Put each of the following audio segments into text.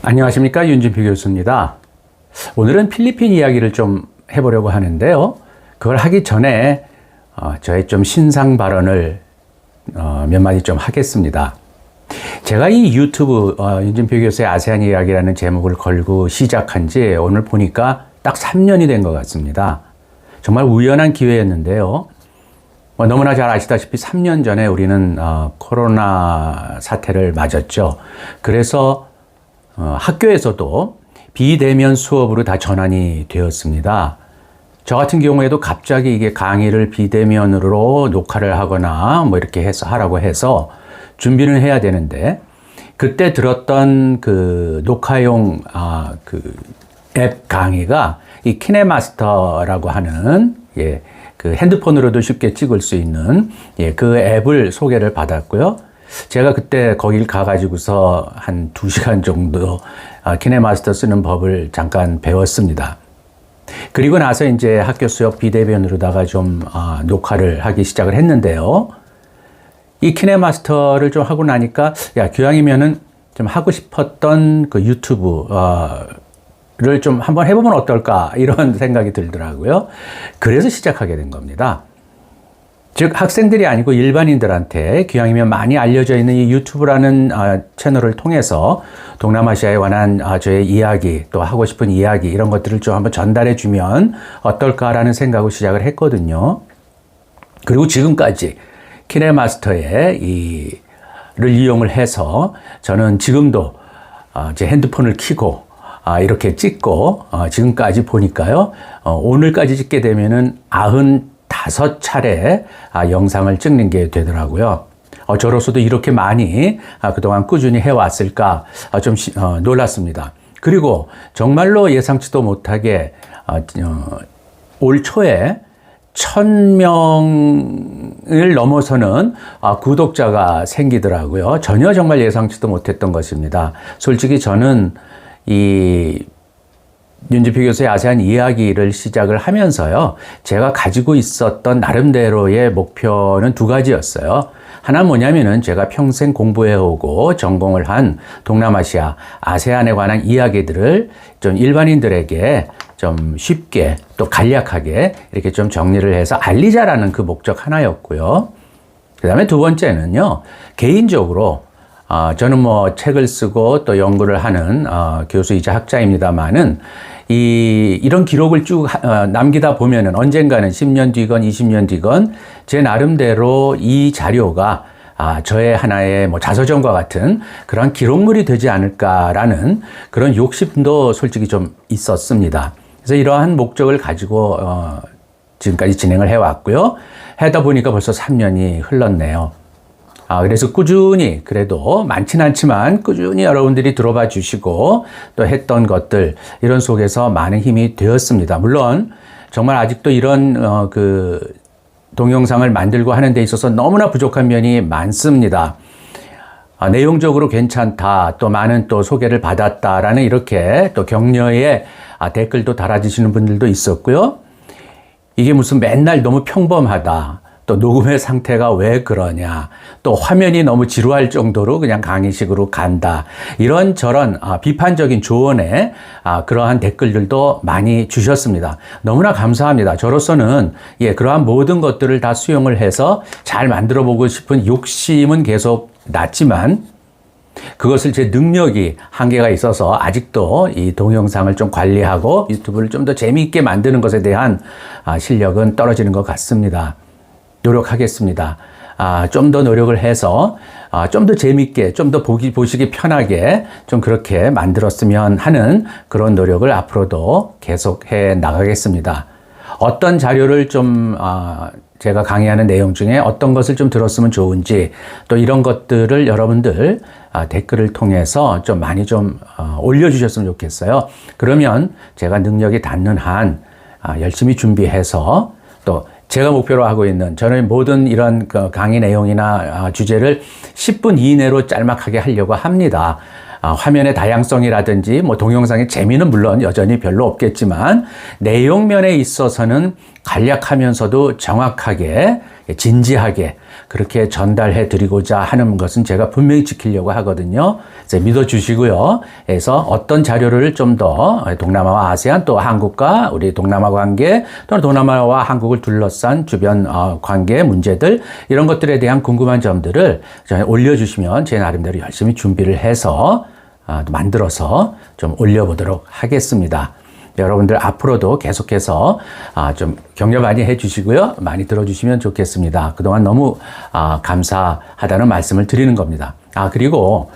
안녕하십니까, 윤진표 교수입니다. 오늘은 필리핀 이야기를 좀 해보려고 하는데요. 그걸 하기 전에 저의 좀 신상 발언을 몇 마디 좀 하겠습니다. 제가 이 유튜브 윤진표 교수의 아세안 이야기라는 제목을 걸고 시작한 지 오늘 보니까 딱 3년이 된 것 같습니다. 정말 우연한 기회였는데요. 너무나 잘 아시다시피 3년 전에 우리는 코로나 사태를 맞았죠. 그래서 학교에서도 비대면 수업으로 다 전환이 되었습니다. 저 같은 경우에도 갑자기 이게 강의를 비대면으로 녹화를 하거나 뭐 이렇게 해서 하라고 해서 준비를 해야 되는데, 그때 들었던 그 녹화용 앱 강의가 이 키네마스터라고 하는 그 핸드폰으로도 쉽게 찍을 수 있는 그 앱을 소개를 받았고요. 제가 그때 거길 가가지고서 한 2시간 정도 키네마스터 쓰는 법을 잠깐 배웠습니다. 그리고 나서 이제 학교 수업 비대면으로다가 좀 녹화를 하기 시작을 했는데요. 이 키네마스터를 좀 하고 나니까 기왕이면은 좀 하고 싶었던 그 유튜브를 좀 한번 해보면 어떨까, 이런 생각이 들더라고요. 그래서 시작하게 된 겁니다. 즉, 학생들이 아니고 일반인들한테 기왕이면 많이 알려져 있는 이 유튜브라는 채널을 통해서 동남아시아에 관한 저의 이야기, 또 하고 싶은 이야기, 이런 것들을 좀 한번 전달해 주면 어떨까라는 생각으로 시작을 했거든요. 그리고 지금까지 키네마스터를 이용을 해서 저는 지금도 제 핸드폰을 켜고 이렇게 찍고 지금까지 보니까요, 오늘까지 찍게 되면은 95차례 영상을 찍는 게 되더라고요. 저로서도 이렇게 많이 그동안 꾸준히 해왔을까 좀 놀랐습니다. 그리고 정말로 예상치도 못하게 올 초에 1000명을 넘어서는 구독자가 생기더라고요. 전혀 정말 예상치도 못했던 것입니다. 솔직히 저는 이 윤진표 교수의 아세안 이야기를 시작을 하면서요, 제가 가지고 있었던 나름대로의 목표는 2가지였어요. 하나는 뭐냐면은 제가 평생 공부해오고 전공을 한 동남아시아, 아세안에 관한 이야기들을 좀 일반인들에게 좀 쉽게 또 간략하게 이렇게 좀 정리를 해서 알리자라는 그 목적 하나였고요. 그 다음에 2번째는요, 개인적으로 저는 뭐 책을 쓰고 또 연구를 하는 교수이자 학자입니다만은 이런 기록을 쭉 남기다 보면은 언젠가는 10년 뒤건 20년 뒤건 제 나름대로 이 자료가 저의 하나의 뭐 자서전과 같은 그런 기록물이 되지 않을까라는 그런 욕심도 솔직히 좀 있었습니다. 그래서 이러한 목적을 가지고 지금까지 진행을 해왔고요. 하다 보니까 벌써 3년이 흘렀네요. 그래서 꾸준히, 그래도 많진 않지만 꾸준히 여러분들이 들어봐 주시고 또 했던 것들, 이런 속에서 많은 힘이 되었습니다. 물론 정말 아직도 이런 동영상을 만들고 하는 데 있어서 너무나 부족한 면이 많습니다. 내용적으로 괜찮다, 또 많은 또 소개를 받았다라는 이렇게 또 격려의 댓글도 달아주시는 분들도 있었고요. 이게 무슨 맨날 너무 평범하다, 또 녹음의 상태가 왜 그러냐, 또 화면이 너무 지루할 정도로 그냥 강의식으로 간다, 이런저런 비판적인 조언에 그러한 댓글들도 많이 주셨습니다. 너무나 감사합니다. 저로서는 그러한 모든 것들을 다 수용을 해서 잘 만들어 보고 싶은 욕심은 계속 났지만, 그것을 제 능력이 한계가 있어서 아직도 이 동영상을 좀 관리하고 유튜브를 좀 더 재미있게 만드는 것에 대한 실력은 떨어지는 것 같습니다. 노력하겠습니다. 좀 더 노력을 해서 좀 더 재밌게, 좀 더 보시기 편하게 좀 그렇게 만들었으면 하는 그런 노력을 앞으로도 계속해 나가겠습니다. 어떤 자료를 좀 제가 강의하는 내용 중에 어떤 것을 좀 들었으면 좋은지, 또 이런 것들을 여러분들 댓글을 통해서 좀 많이 좀 올려주셨으면 좋겠어요. 그러면 제가 능력이 닿는 한 열심히 준비해서, 또 제가 목표로 하고 있는, 저는 모든 이런 강의 내용이나 주제를 10분 이내로 짤막하게 하려고 합니다. 화면의 다양성이라든지 뭐 동영상의 재미는 물론 여전히 별로 없겠지만, 내용 면에 있어서는 간략하면서도 정확하게 진지하게 그렇게 전달해 드리고자 하는 것은 제가 분명히 지키려고 하거든요. 이제 믿어주시고요. 그래서 어떤 자료를 좀 더 동남아와 아세안 또 한국과 우리 동남아 관계 또는 동남아와 한국을 둘러싼 주변 관계 문제들 이런 것들에 대한 궁금한 점들을 올려주시면 제 나름대로 열심히 준비를 해서 만들어서 좀 올려보도록 하겠습니다. 여러분들 앞으로도 계속해서 좀 격려 많이 해주시고요. 많이 들어주시면 좋겠습니다. 그동안 너무 감사하다는 말씀을 드리는 겁니다. 그리고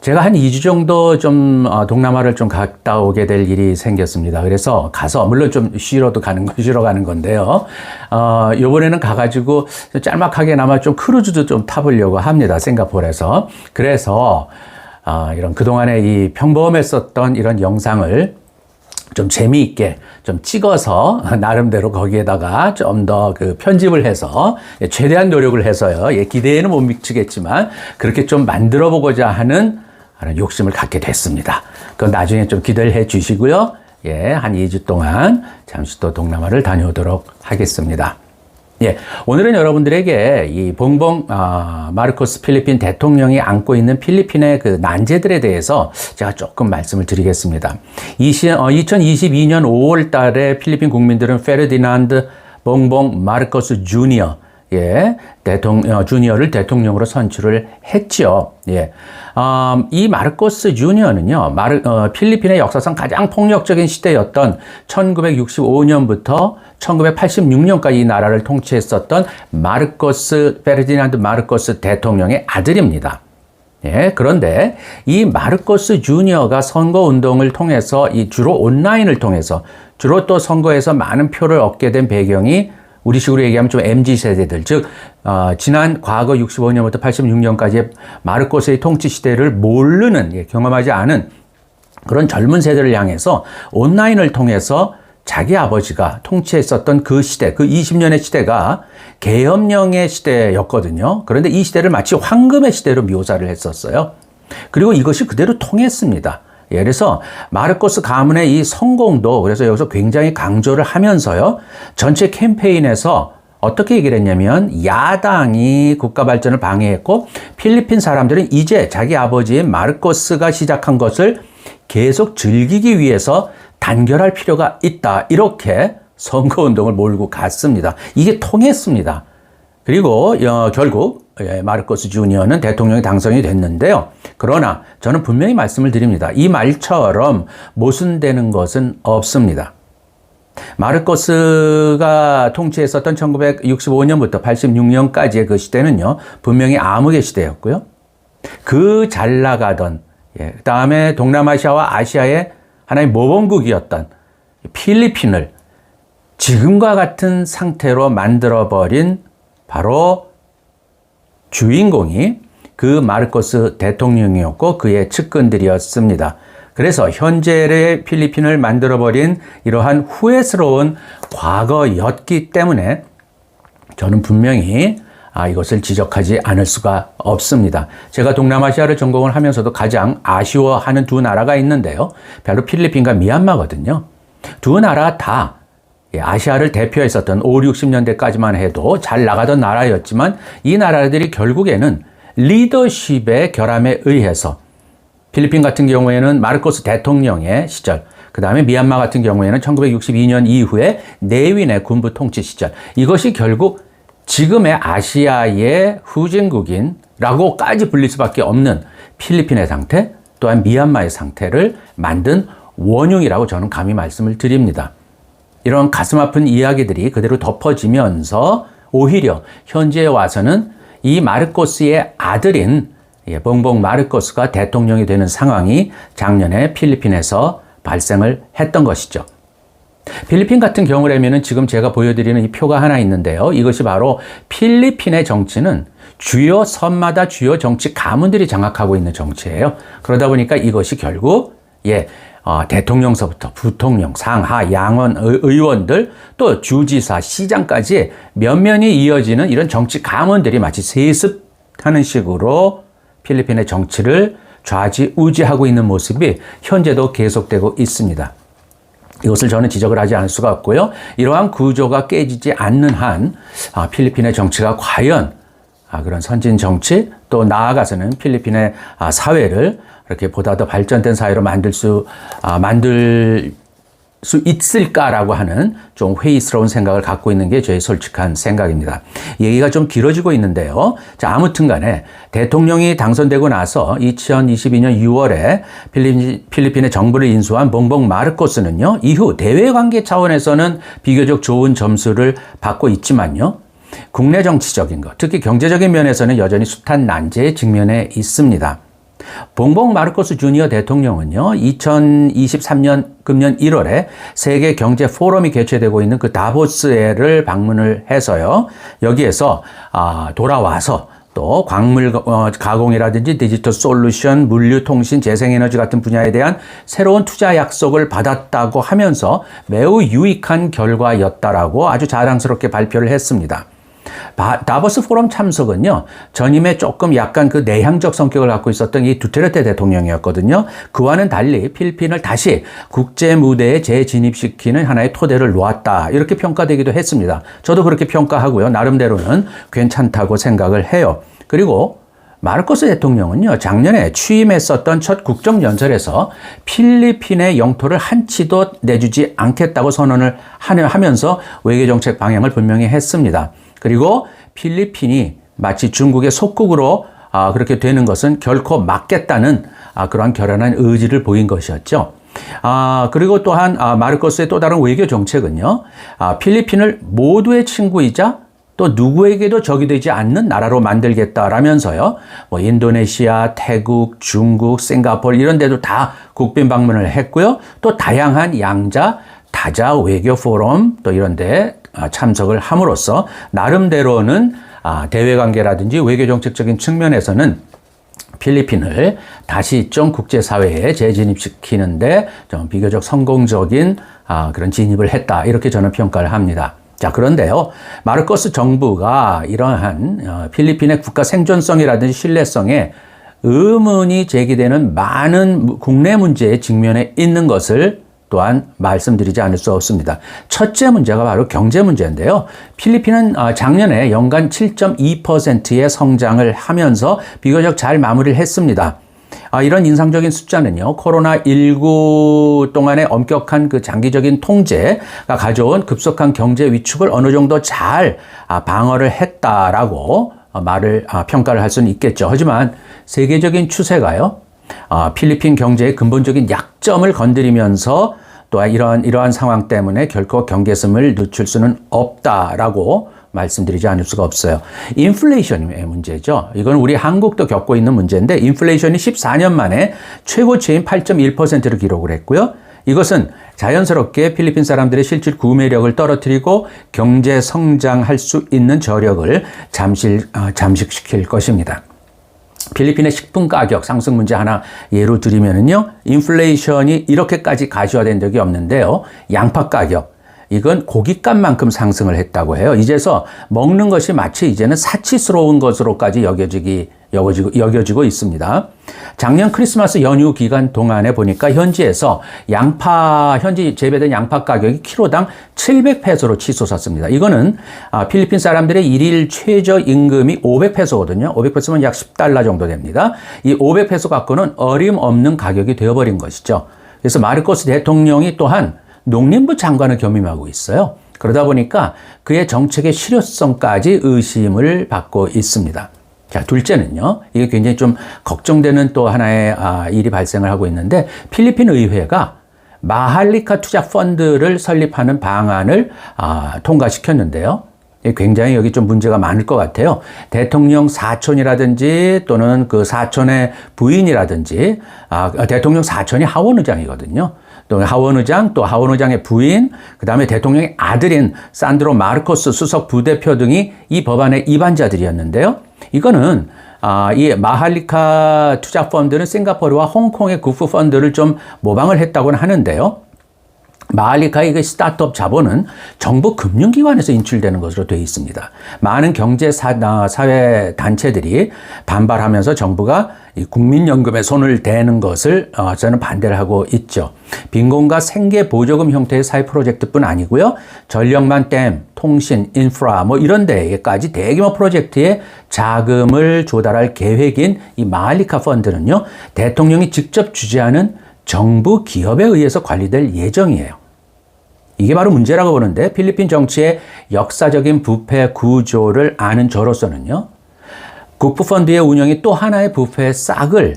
제가 한 2주 정도 좀 동남아를 좀 갔다 오게 될 일이 생겼습니다. 그래서 가서 물론 좀 쉬러 가는 건데요. 요번에는 가가지고 짤막하게나마 좀 크루즈도 좀 타보려고 합니다. 싱가포르에서. 그래서 이런 그동안에 이 평범했었던 이런 영상을 좀 재미있게 좀 찍어서 나름대로 거기에다가 좀 더 그 편집을 해서 최대한 노력을 해서요. 기대에는 못 미치겠지만 그렇게 좀 만들어 보고자 하는 욕심을 갖게 됐습니다. 그건 나중에 좀 기대를 해 주시고요. 한 2주 동안 잠시 또 동남아를 다녀오도록 하겠습니다. 오늘은 여러분들에게 이 봉봉 마르코스 필리핀 대통령이 안고 있는 필리핀의 그 난제들에 대해서 제가 조금 말씀을 드리겠습니다. 2022년 5월 달에 필리핀 국민들은 페르디난드 봉봉 마르코스 주니어 주니어를 대통령으로 선출을 했죠. 이 마르코스 주니어는요, 필리핀의 역사상 가장 폭력적인 시대였던 1965년부터 1986년까지 이 나라를 통치했었던 페르디난드 마르코스 대통령의 아들입니다. 그런데 이 마르코스 주니어가 선거운동을 통해서 주로 온라인을 통해서 주로 또 선거에서 많은 표를 얻게 된 배경이 우리식으로 얘기하면 좀 MZ세대들, 즉 지난 과거 65년부터 86년까지의 마르코스의 통치 시대를 모르는, 경험하지 않은 그런 젊은 세대를 향해서 온라인을 통해서 자기 아버지가 통치했었던 그 시대, 그 20년의 시대가 계엄령의 시대였거든요. 그런데 이 시대를 마치 황금의 시대로 묘사를 했었어요. 그리고 이것이 그대로 통했습니다. 그래서 마르코스 가문의 이 성공도 그래서 여기서 굉장히 강조를 하면서요. 전체 캠페인에서 어떻게 얘기를 했냐면 야당이 국가 발전을 방해했고 필리핀 사람들은 이제 자기 아버지인 마르코스가 시작한 것을 계속 즐기기 위해서 단결할 필요가 있다. 이렇게 선거운동을 몰고 갔습니다. 이게 통했습니다. 그리고 결국 마르코스 주니어는 대통령이 당선이 됐는데요. 그러나 저는 분명히 말씀을 드립니다. 이 말처럼 모순되는 것은 없습니다. 마르코스가 통치했었던 1965년부터 86년까지의 그 시대는요. 분명히 암흑의 시대였고요. 그 잘 나가던 그다음에 동남아시아와 아시아의 하나의 모범국이었던 필리핀을 지금과 같은 상태로 만들어버린 바로 주인공이 그 마르코스 대통령이었고 그의 측근들이었습니다. 그래서 현재의 필리핀을 만들어버린 이러한 후회스러운 과거였기 때문에 저는 분명히 이것을 지적하지 않을 수가 없습니다. 제가 동남아시아를 전공을 하면서도 가장 아쉬워하는 두 나라가 있는데요. 바로 필리핀과 미얀마거든요. 두 나라 다 아시아를 대표했었던 5, 60년대까지만 해도 잘 나가던 나라였지만 이 나라들이 결국에는 리더십의 결함에 의해서 필리핀 같은 경우에는 마르코스 대통령의 시절, 그 다음에 미얀마 같은 경우에는 1962년 이후에 내윈의 군부 통치 시절, 이것이 결국 지금의 아시아의 후진국인라고까지 불릴 수밖에 없는 필리핀의 상태, 또한 미얀마의 상태를 만든 원흉이라고 저는 감히 말씀을 드립니다. 이런 가슴 아픈 이야기들이 그대로 덮어지면서 오히려 현재에 와서는 이 마르코스의 아들인 봉봉 마르코스가 대통령이 되는 상황이 작년에 필리핀에서 발생을 했던 것이죠. 필리핀 같은 경우라면은 지금 제가 보여드리는 이 표가 하나 있는데요. 이것이 바로 필리핀의 정치는 주요 섬마다 주요 정치 가문들이 장악하고 있는 정치예요. 그러다 보니까 이것이 결국 대통령서부터 부통령, 상하, 양원, 의원들, 또 주지사, 시장까지 면면이 이어지는 이런 정치 가문들이 마치 세습하는 식으로 필리핀의 정치를 좌지우지하고 있는 모습이 현재도 계속되고 있습니다. 이것을 저는 지적을 하지 않을 수가 없고요. 이러한 구조가 깨지지 않는 한 필리핀의 정치가 과연 그런 선진 정치, 또 나아가서는 필리핀의 사회를 이렇게 보다 더 발전된 사회로 만들 수 있을까라고 하는 좀 회의스러운 생각을 갖고 있는 게 저의 솔직한 생각입니다. 얘기가 좀 길어지고 있는데요. 자, 아무튼 간에 대통령이 당선되고 나서 2022년 6월에 필리핀의 정부를 인수한 봉봉 마르코스는요, 이후 대외관계 차원에서는 비교적 좋은 점수를 받고 있지만요, 국내 정치적인 것, 특히 경제적인 면에서는 여전히 숱한 난제에 직면해 있습니다. 봉봉 마르코스 주니어 대통령은요, 2023년 금년 1월에 세계 경제 포럼이 개최되고 있는 그 다보스를 방문을 해서요, 여기에서 돌아와서 또 광물 가공이라든지 디지털 솔루션, 물류, 통신, 재생에너지 같은 분야에 대한 새로운 투자 약속을 받았다고 하면서 매우 유익한 결과였다라고 아주 자랑스럽게 발표를 했습니다. 다보스 포럼 참석은요, 전임에 조금 약간 그 내향적 성격을 갖고 있었던 이 두테르테 대통령이었거든요. 그와는 달리 필리핀을 다시 국제 무대에 재진입시키는 하나의 토대를 놓았다, 이렇게 평가되기도 했습니다. 저도 그렇게 평가하고요, 나름대로는 괜찮다고 생각을 해요. 그리고 마르코스 대통령은요, 작년에 취임했었던 첫 국정연설에서 필리핀의 영토를 한치도 내주지 않겠다고 선언을 하면서 외교정책 방향을 분명히 했습니다. 그리고 필리핀이 마치 중국의 속국으로 그렇게 되는 것은 결코 막겠다는 그러한 결연한 의지를 보인 것이었죠. 그리고 또한 마르코스의 또 다른 외교 정책은요, 필리핀을 모두의 친구이자 또 누구에게도 적이 되지 않는 나라로 만들겠다라면서요, 인도네시아, 태국, 중국, 싱가포르 이런 데도 다 국빈 방문을 했고요. 또 다양한 양자, 다자 외교 포럼 또 이런 데 참석을 함으로써 나름대로는 대외관계라든지 외교정책적인 측면에서는 필리핀을 다시 좀 국제사회에 재진입시키는데 좀 비교적 성공적인 그런 진입을 했다, 이렇게 저는 평가를 합니다. 자, 그런데요, 마르코스 정부가 이러한 필리핀의 국가 생존성이라든지 신뢰성에 의문이 제기되는 많은 국내 문제에 직면해 있는 것을 또한 말씀드리지 않을 수 없습니다. 첫째 문제가 바로 경제 문제인데요. 필리핀은 작년에 연간 7.2%의 성장을 하면서 비교적 잘 마무리를 했습니다. 이런 인상적인 숫자는요, 코로나19 동안의 엄격한 그 장기적인 통제가 가져온 급속한 경제 위축을 어느 정도 잘 방어를 했다라고 평가를 할 수는 있겠죠. 하지만 세계적인 추세가요, 필리핀 경제의 근본적인 약점을 건드리면서 또한 이러한 상황 때문에 결코 경계심을 늦출 수는 없다라고 말씀드리지 않을 수가 없어요. 인플레이션의 문제죠. 이건 우리 한국도 겪고 있는 문제인데, 인플레이션이 14년 만에 최고치인 8.1%를 기록을 했고요. 이것은 자연스럽게 필리핀 사람들의 실질 구매력을 떨어뜨리고 경제 성장할 수 있는 저력을 잠식시킬 것입니다. 필리핀의 식품 가격 상승 문제 하나 예로 들이면은요, 인플레이션이 이렇게까지 가시화된 적이 없는데요, 양파 가격, 이건 고깃값만큼 상승을 했다고 해요. 이제서 먹는 것이 마치 이제는 사치스러운 것으로까지 여겨지고 있습니다. 작년 크리스마스 연휴 기간 동안에 보니까 현지에서 현지 재배된 양파 가격이 키로당 700페소로 치솟았습니다. 이거는 필리핀 사람들의 일일 최저 임금이 500페소거든요. 500페소면 약 10달러 정도 됩니다. 이 500페소 갖고는 어림없는 가격이 되어버린 것이죠. 그래서 마르코스 대통령이 또한 농림부 장관을 겸임하고 있어요. 그러다 보니까 그의 정책의 실효성까지 의심을 받고 있습니다. 자, 둘째는요, 이게 굉장히 좀 걱정되는 또 하나의 일이 발생을 하고 있는데, 필리핀 의회가 마할리카 투자 펀드를 설립하는 방안을 통과시켰는데요. 굉장히 여기 좀 문제가 많을 것 같아요. 대통령 사촌이라든지 또는 그 사촌의 부인이라든지, 대통령 사촌이 하원 의장이거든요. 또 하원 의장, 또 하원 의장의 부인, 그 다음에 대통령의 아들인 산드로 마르코스 수석 부대표 등이 이 법안의 입안자들이었는데요. 이거는 이 마할리카 투자 펀드는 싱가포르와 홍콩의 국부 펀드를 좀 모방을 했다고는 하는데요. 마할리카의 그 스타트업 자본은 정부 금융기관에서 인출되는 것으로 되어 있습니다. 많은 사회 단체들이 반발하면서 정부가 이 국민연금에 손을 대는 것을 저는 반대를 하고 있죠. 빈곤과 생계 보조금 형태의 사회 프로젝트뿐 아니고요. 전력망 댐, 통신, 인프라 뭐 이런 데까지 대규모 프로젝트에 자금을 조달할 계획인 이 마할리카 펀드는요. 대통령이 직접 주재하는 정부 기업에 의해서 관리될 예정이에요. 이게 바로 문제라고 보는데 필리핀 정치의 역사적인 부패 구조를 아는 저로서는요. 국부펀드의 운영이 또 하나의 부패의 싹을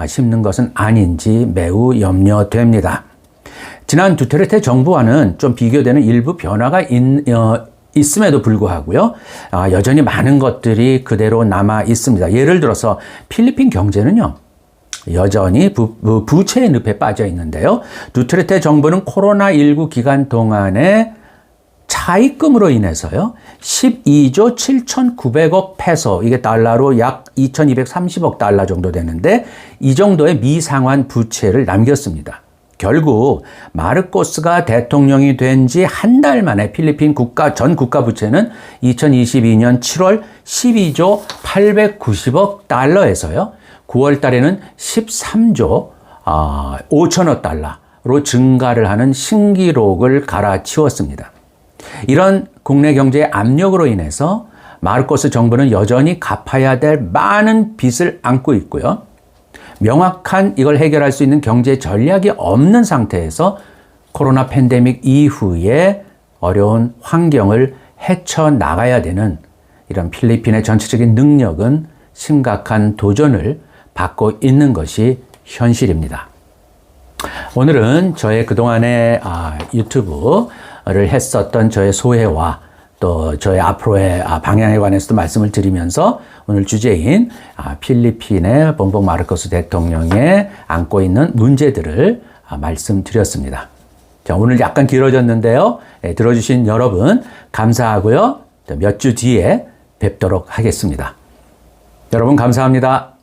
심는 것은 아닌지 매우 염려됩니다. 지난 두테르테 정부와는 좀 비교되는 일부 변화가 있음에도 불구하고요. 여전히 많은 것들이 그대로 남아 있습니다. 예를 들어서 필리핀 경제는요. 여전히 부채의 늪에 빠져 있는데요. 두테르테 정부는 코로나19 기간 동안에 차입금으로 인해서요. 12조 7,900억 페소, 이게 달러로 약 2,230억 달러 정도 되는데 이 정도의 미상환 부채를 남겼습니다. 결국 마르코스가 대통령이 된 지 한 달 만에 필리핀 전 국가 부채는 2022년 7월 12조 890억 달러에서요. 9월 달에는 13조 5천억 달러로 증가를 하는 신기록을 갈아치웠습니다. 이런 국내 경제의 압력으로 인해서 마르코스 정부는 여전히 갚아야 될 많은 빚을 안고 있고요. 명확한 이걸 해결할 수 있는 경제 전략이 없는 상태에서 코로나 팬데믹 이후에 어려운 환경을 헤쳐나가야 되는 이런 필리핀의 전체적인 능력은 심각한 도전을 받고 있는 것이 현실입니다. 오늘은 저의 그동안의 유튜브를 했었던 저의 소회와 또 저의 앞으로의 방향에 관해서도 말씀을 드리면서 오늘 주제인 필리핀의 봉봉 마르코스 대통령의 안고 있는 문제들을 말씀드렸습니다. 자, 오늘 약간 길어졌는데요. 들어주신 여러분 감사하고요. 몇 주 뒤에 뵙도록 하겠습니다. 여러분 감사합니다.